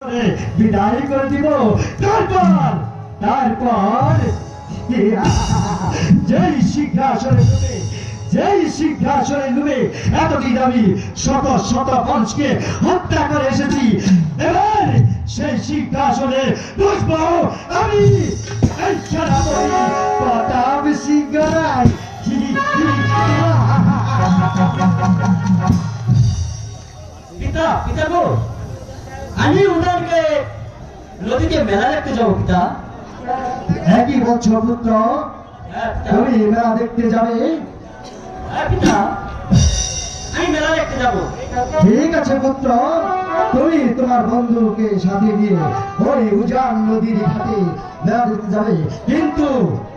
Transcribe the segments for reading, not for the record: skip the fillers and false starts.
বিদায় করে দিব। তারপর তারপর যেই সিংহাসনে ডুবে এতদিন আমি শত শত মানুষকে হত্যা করে এসেছি, এবার সেই সিংহাসনে বসবো আমি। এই সেনাপতি প্রতাপ সিংহ রায়। পিতা পিতা গো, আমি উনারকে নদীতে মেলা দেখতে যাবো পিতা। একই বলছো পুত্র, তুমি মেলা দেখতে যাবে? হ্যাঁ পিতা, আমি মেলা দেখতে যাবো। ঠিক আছে পুত্র, তুমি তোমার বন্ধুকে সাথে নিয়ে ওই উজান নদীর ঘাটে মেলা দেখতে যাবে, কিন্তু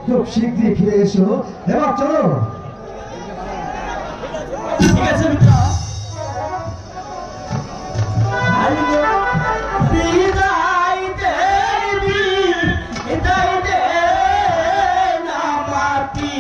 খুব শীঘ্রই ফিরে এসো। এবার চলো। ঠিক আছে পিতা। বিদায় দেবি, বিদায় দে না মাটি।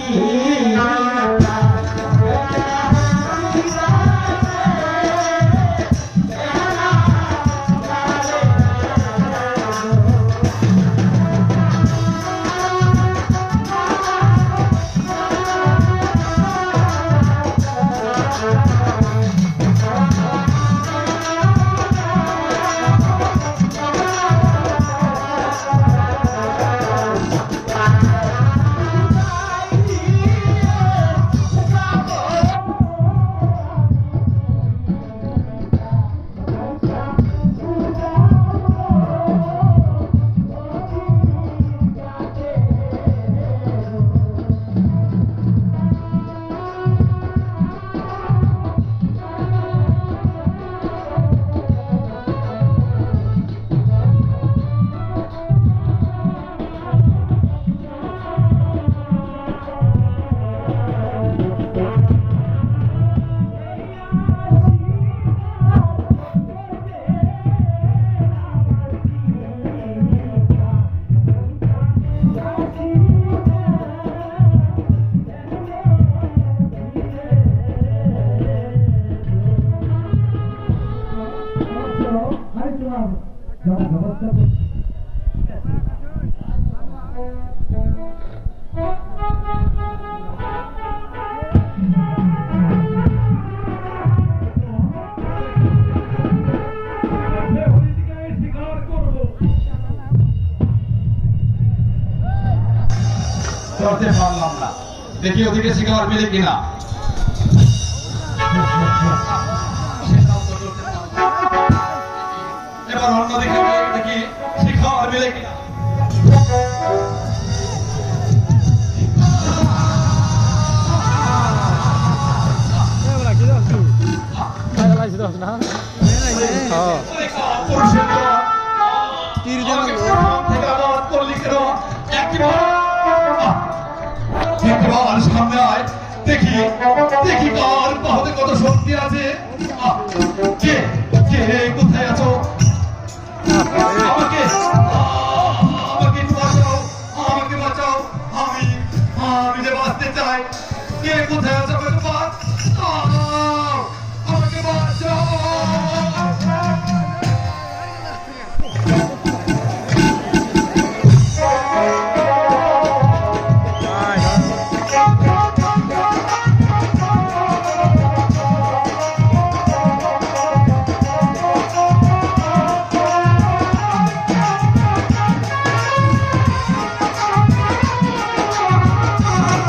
করতে পারলাম না, দেখি ওদিকে শিকার মিলে কিনা। এবার অন্যদিকে দেখি শিকার মিলে কিনা। সামনে আয়, দেখি দেখি কার বাহুতে কত শক্তি আছে। কে কে কোথায় আছো? আমাকে আমাকে একটু বাঁচাও, আমাকে বাঁচাও। আমি আমি যে বাঁচতে চাই। কে কোথায় আছো?